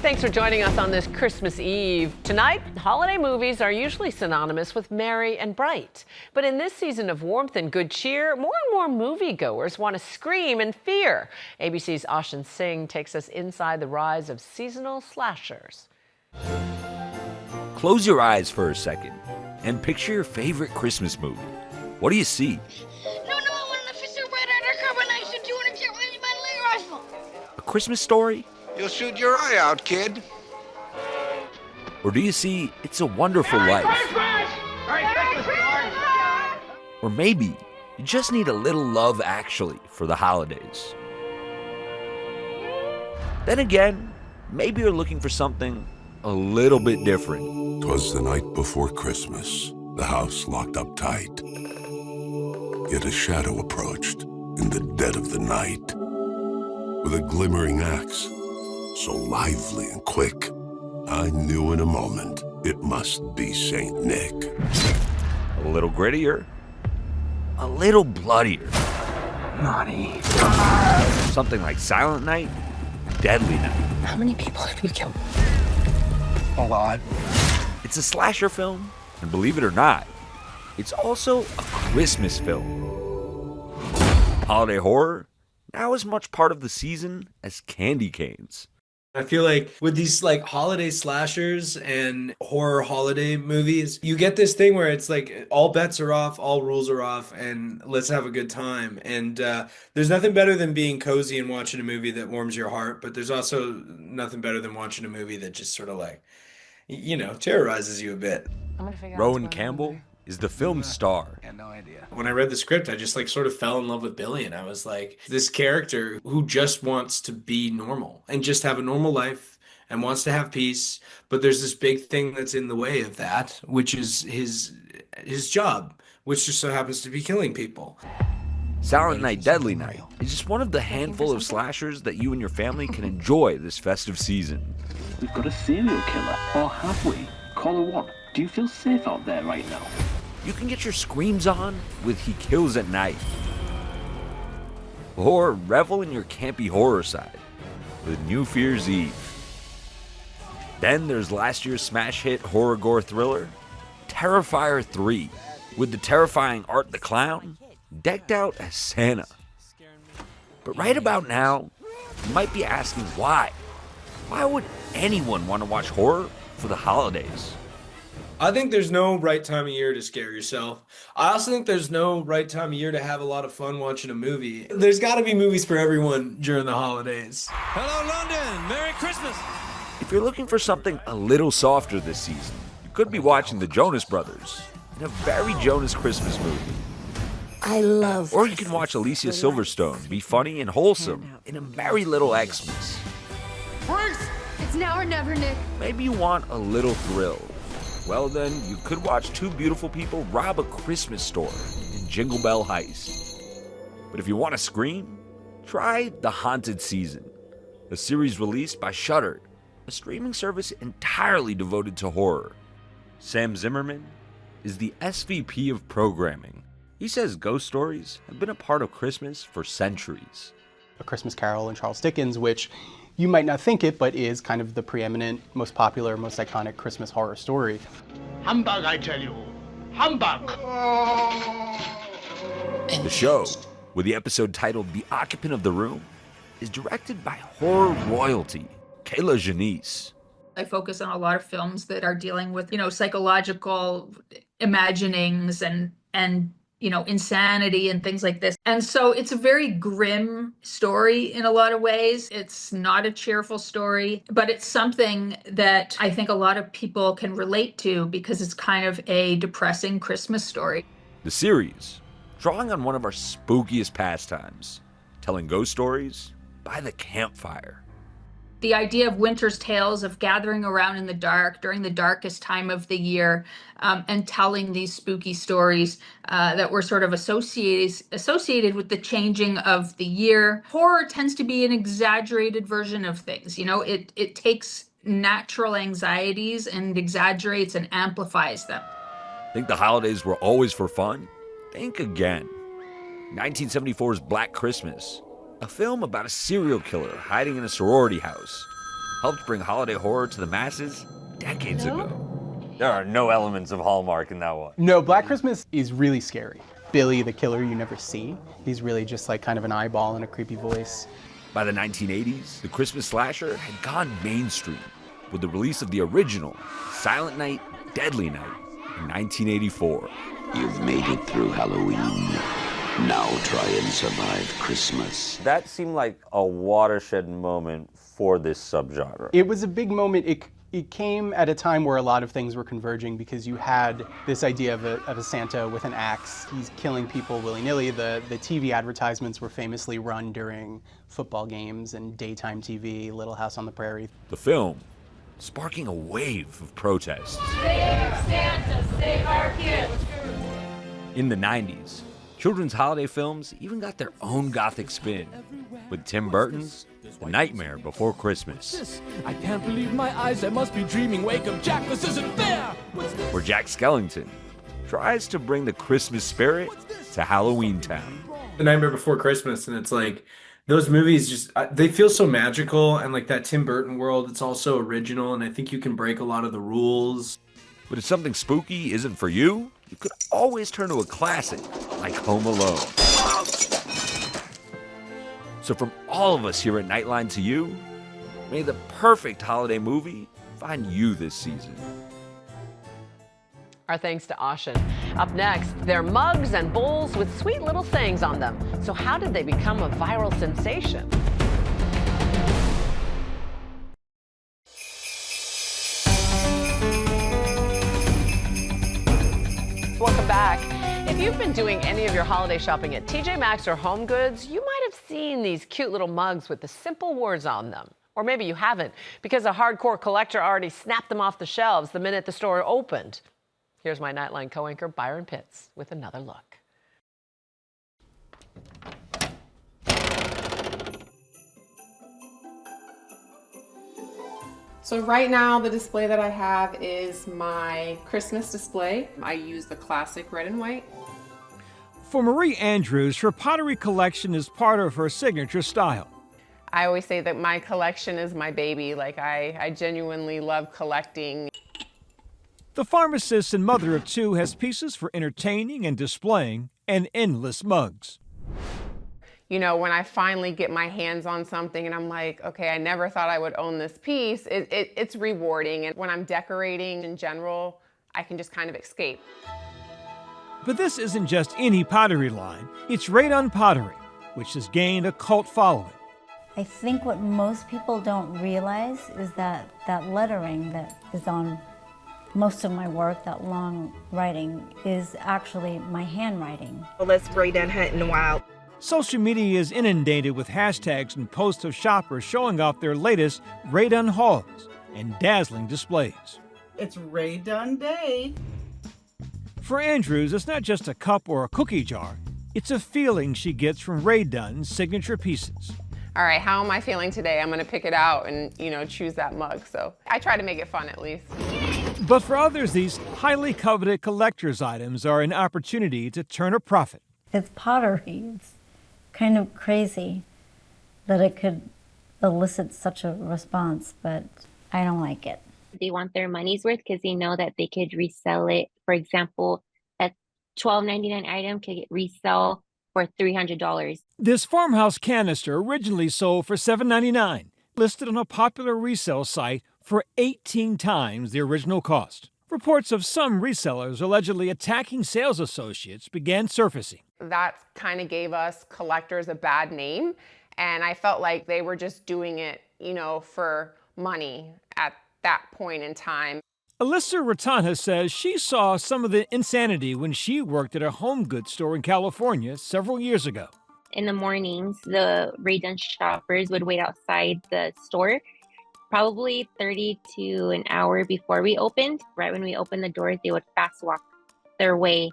Thanks for joining us on this Christmas Eve. Tonight, holiday movies are usually synonymous with merry and bright. But in this season of warmth and good cheer, more and more moviegoers want to scream in fear. ABC's Ashin Singh takes us inside the rise of seasonal slashers. Close your eyes for a second and picture your favorite Christmas movie. What do you see? A Christmas Story? You'll shoot your eye out, kid. Or do you see It's a Wonderful Life? Or maybe you just need a little Love Actually for the holidays. Then again, maybe you're looking for something a little bit different. 'Twas the night before Christmas, the house locked up tight. Yet a shadow approached in the dead of the night. With a glimmering axe, so lively and quick, I knew in a moment it must be Saint Nick. A little grittier, a little bloodier. Naughty. Something like Silent Night, Deadly Night. How many people have you killed? A lot. It's a slasher film, and believe it or not, it's also a Christmas film. Holiday horror, now as much part of the season as candy canes. I feel like with these holiday slashers and horror holiday movies, you get this thing where it's like all bets are off, all rules are off, and let's have a good time. And there's nothing better than being cozy and watching a movie that warms your heart, but there's also nothing better than watching a movie that just sort of terrorizes you a bit. Rohan Campbell is the film's star. I had no idea. When I read the script, I just sort of fell in love with Billy, and I was like, this character who just wants to be normal and just have a normal life and wants to have peace, but there's this big thing that's in the way of that, which is his job, which just so happens to be killing people. Silent Night, Deadly Night is just one of the handful of slashers that you and your family can enjoy this festive season. We've got a serial killer, or have we? Call her what? Do you feel safe out there right now? You can get your screams on with He Kills at Night. Or revel in your campy horror side with New Fear's Eve. Then there's last year's smash hit horror gore thriller, Terrifier 3, with the terrifying Art the Clown decked out as Santa. But right about now, you might be asking why. Why would anyone want to watch horror for the holidays? I think there's no right time of year to scare yourself. I also think there's no right time of year to have a lot of fun watching a movie. There's got to be movies for everyone during the holidays. Hello, London. Merry Christmas. If you're looking for something a little softer this season, you could be watching The Jonas Brothers in a very Jonas Christmas movie. I love Or you can watch Alicia Silverstone be funny and wholesome in a Merry Little Xmas. It's now or never, Nick. Maybe you want a little thrill. Well then, you could watch two beautiful people rob a Christmas store in Jingle Bell Heist. But if you want to scream, try The Haunted Season, a series released by Shudder, a streaming service entirely devoted to horror. Sam Zimmerman is the SVP of programming. He says ghost stories have been a part of Christmas for centuries. A Christmas Carol and Charles Dickens, which you might not think it, but is kind of the preeminent, most popular, most iconic Christmas horror story. Humbug, I tell you. Humbug. The show, with the episode titled The Occupant of the Room, is directed by horror royalty, Kayla Janice. I focus on a lot of films that are dealing with, psychological imaginings and insanity and things like this. And so it's a very grim story in a lot of ways. It's not a cheerful story, but it's something that I think a lot of people can relate to because it's kind of a depressing Christmas story. The series, drawing on one of our spookiest pastimes, telling ghost stories by the campfire. The idea of winter's tales, of gathering around in the dark during the darkest time of the year, and telling these spooky stories that were sort of associated with the changing of the year. Horror tends to be an exaggerated version of things. It takes natural anxieties and exaggerates and amplifies them. Think the holidays were always for fun? Think again. 1974's Black Christmas, a film about a serial killer hiding in a sorority house. helped bring holiday horror to the masses decades ago. There are no elements of Hallmark in that one. No, Black Christmas is really scary. Billy, the killer you never see, he's really just like kind of an eyeball and a creepy voice. By the 1980s, the Christmas slasher had gone mainstream with the release of the original Silent Night, Deadly Night in 1984. You've made it through Halloween. Now try and survive Christmas. That seemed like a watershed moment for this subgenre. It was a big moment. It came at a time where a lot of things were converging because you had this idea of a Santa with an axe. He's killing people willy-nilly. The TV advertisements were famously run during football games and daytime TV, Little House on the Prairie. The film sparking a wave of protests. Save Santa, save our kids. In the 90s, children's holiday films even got their own gothic spin with Tim Burton's The Nightmare Before Christmas. I can't believe my eyes, I must be dreaming. Wake up, Jack, this isn't fair. Where Jack Skellington tries to bring the Christmas spirit to Halloween Town. The Nightmare Before Christmas, and it's like those movies just they feel so magical, and like that Tim Burton world, it's all so original, and I think you can break a lot of the rules. But if something spooky isn't for you, you could always turn to a classic like Home Alone. So from all of us here at Nightline to you, may the perfect holiday movie find you this season. Our thanks to Ashen. Up next, they're mugs and bowls with sweet little sayings on them. So how did they become a viral sensation? Welcome back. If you've been doing any of your holiday shopping at TJ Maxx or Home Goods, you might have seen these cute little mugs with the simple words on them. Or maybe you haven't, because a hardcore collector already snapped them off the shelves the minute the store opened. Here's my Nightline co-anchor Byron Pitts with another look. So right now the display that I have is my Christmas display. I use the classic red and white. For Marie Andrews, her pottery collection is part of her signature style. I always say that my collection is my baby. Like I genuinely love collecting. The pharmacist and mother of two has pieces for entertaining and displaying and endless mugs. You know, when I finally get my hands on something and I'm like, okay, I never thought I would own this piece, it's rewarding. And when I'm decorating in general, I can just kind of escape. But this isn't just any pottery line. It's Radon Pottery, which has gained a cult following. I think what most people don't realize is that that lettering that is on most of my work, that long writing, is actually my handwriting. Well, let's Radon hunting wild. Social media is inundated with hashtags and posts of shoppers showing off their latest Radon hauls and dazzling displays. It's Radon Day. For Andrews, it's not just a cup or a cookie jar. It's a feeling she gets from Radon's signature pieces. All right, how am I feeling today? I'm gonna pick it out and, choose that mug. So I try to make it fun at least. But for others, these highly coveted collector's items are an opportunity to turn a profit. It's pottery. It's kind of crazy that it could elicit such a response, but I don't like it. They want their money's worth because they know that they could resell it. For example, that $12.99 item could resell for $300. This farmhouse canister originally sold for $7.99, listed on a popular resale site for 18 times the original cost. Reports of some resellers allegedly attacking sales associates began surfacing. That kind of gave us collectors a bad name, and I felt like they were just doing it, for money at that point in time. Alyssa Ratana says she saw some of the insanity when she worked at a home goods store in California several years ago. In the mornings, the Radon shoppers would wait outside the store, probably 30 to an hour before we opened. Right when we opened the doors, they would fast walk their way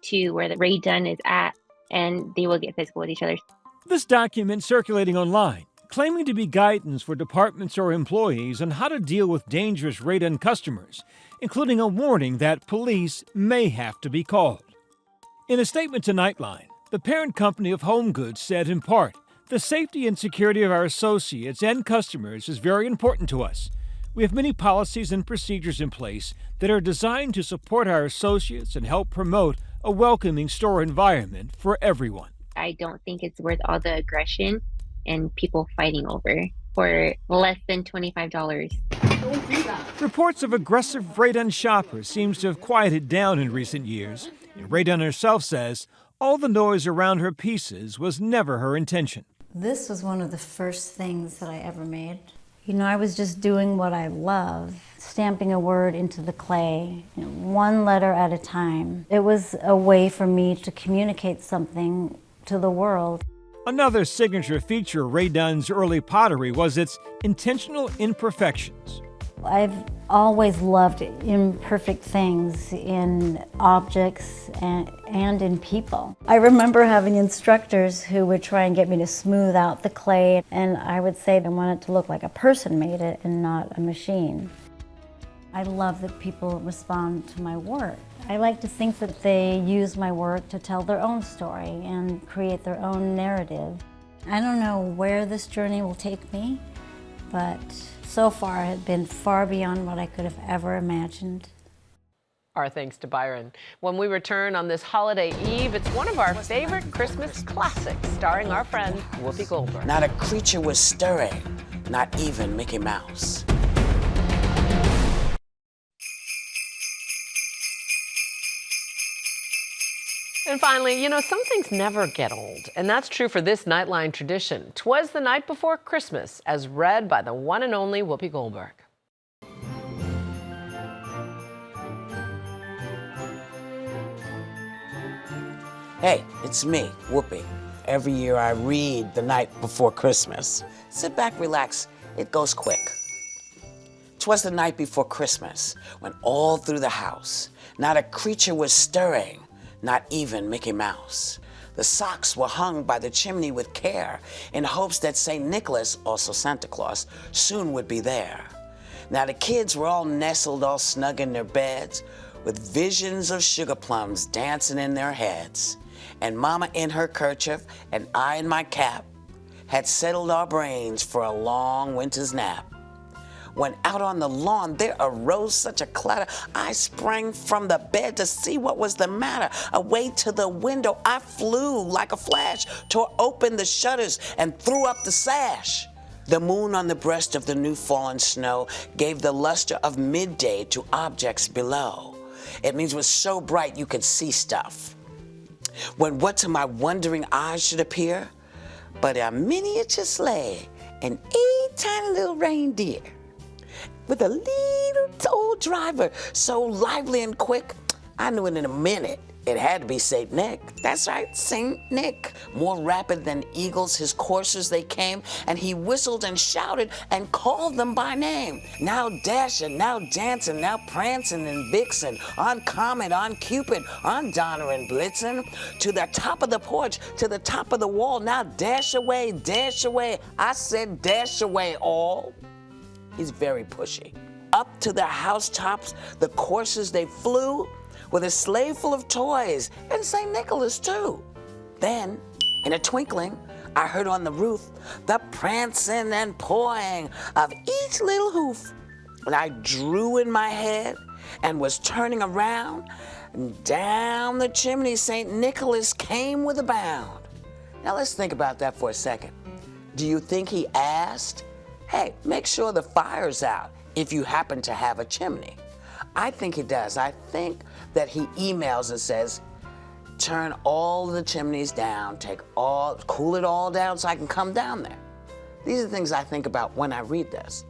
to where the Radon is at, and they will get physical with each other. This document circulating online, claiming to be guidance for departments or employees on how to deal with dangerous Radon customers, including a warning that police may have to be called. In a statement to Nightline, the parent company of Home Goods said in part The safety and security of our associates and customers is very important to us. We have many policies and procedures in place that are designed to support our associates and help promote a welcoming store environment for everyone. I don't think it's worth all the aggression and people fighting over for less than $25. Don't do that. Reports of aggressive Rae Dunn shoppers seems to have quieted down in recent years. And Rae Dunn herself says all the noise around her pieces was never her intention. This was one of the first things that I ever made. You know, I was just doing what I love, stamping a word into the clay, one letter at a time. It was a way for me to communicate something to the world. Another signature feature of Rae Dunn's early pottery was its intentional imperfections. I've always loved imperfect things in objects and in people. I remember having instructors who would try and get me to smooth out the clay, and I would say I want it to look like a person made it and not a machine. I love that people respond to my work. I like to think that they use my work to tell their own story and create their own narrative. I don't know where this journey will take me, but so far it has been far beyond what I could have ever imagined. Our thanks to Byron. When we return on this holiday eve, it's one of our favorite Christmas classics, starring our friend Whoopi Goldberg. Not a creature was stirring, not even Mickey Mouse. And finally, you know, some things never get old, and that's true for this Nightline tradition. 'Twas the Night Before Christmas, as read by the one and only Whoopi Goldberg. Hey, it's me, Whoopi. Every year I read The Night Before Christmas. Sit back, relax, it goes quick. 'Twas the night before Christmas, when all through the house, not a creature was stirring, not even Mickey Mouse. The socks were hung by the chimney with care, in hopes that St. Nicholas, also Santa Claus, soon would be there. Now the kids were all nestled all snug in their beds, with visions of sugar plums dancing in their heads. And Mama in her kerchief, and I in my cap, had settled our brains for a long winter's nap. When out on the lawn there arose such a clatter, I sprang from the bed to see what was the matter. Away to the window I flew like a flash, tore open the shutters and threw up the sash. The moon on the breast of the new fallen snow gave the luster of midday to objects below. It means it was so bright you could see stuff. When what to my wondering eyes should appear but a miniature sleigh and 8 tiny little reindeer, with a little old driver so lively and quick, I knew it in a minute. It had to be St. Nick. That's right, St. Nick. More rapid than eagles, his coursers they came, and he whistled and shouted and called them by name. Now Dasher, now Dancing, now Prancing and Vixen, on Comet, on Cupid, on Donner and Blitzen, to the top of the porch, to the top of the wall. Now dash away, I said dash away all. He's very pushy. Up to the housetops, the coursers they flew, with a sleigh full of toys, and St. Nicholas too. Then, in a twinkling, I heard on the roof the prancing and pawing of each little hoof. And I drew in my head and was turning around, and down the chimney St. Nicholas came with a bound. Now let's think about that for a second. Do you think he asked, hey, make sure the fire's out if you happen to have a chimney? I think he does. I think that he emails and says, turn all the chimneys down, cool it all down so I can come down there. These are things I think about when I read this.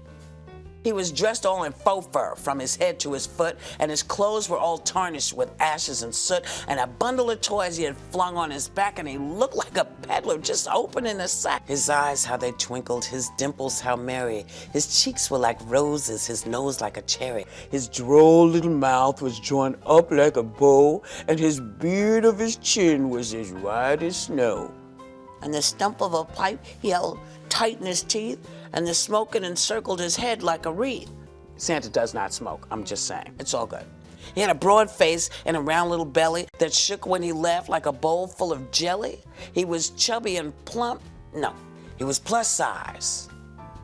He was dressed all in faux fur from his head to his foot, and his clothes were all tarnished with ashes and soot, and a bundle of toys he had flung on his back, and he looked like a peddler just opening a sack. His eyes, how they twinkled, his dimples, how merry. His cheeks were like roses, his nose like a cherry. His droll little mouth was drawn up like a bow, and his beard of his chin was as white as snow. And the stump of a pipe he held tight in his teeth, and the smoke encircled his head like a wreath. Santa does not smoke, I'm just saying. It's all good. He had a broad face and a round little belly that shook when he laughed like a bowl full of jelly. He was chubby and plump, No, he was plus size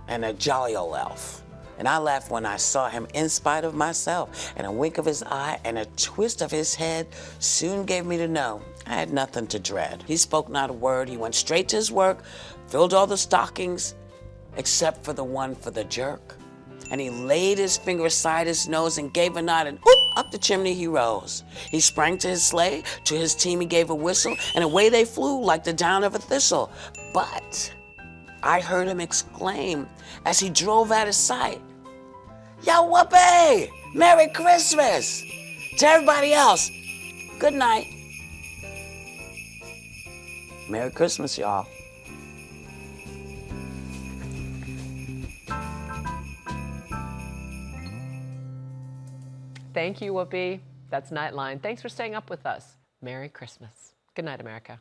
and a jolly old elf. And I laughed when I saw him in spite of myself, and a wink of his eye and a twist of his head soon gave me to know I had nothing to dread. He spoke not a word. He went straight to his work, filled all the stockings, except for the one for the jerk. And he laid his finger aside his nose and gave a nod, and whoop, up the chimney he rose. He sprang to his sleigh, to his team he gave a whistle, and away they flew like the down of a thistle. But I heard him exclaim as he drove out of sight, "Yo, whoopee! Merry Christmas!" To everybody else, good night. Merry Christmas, y'all. Thank you, Whoopi. That's Nightline. Thanks for staying up with us. Merry Christmas. Good night, America.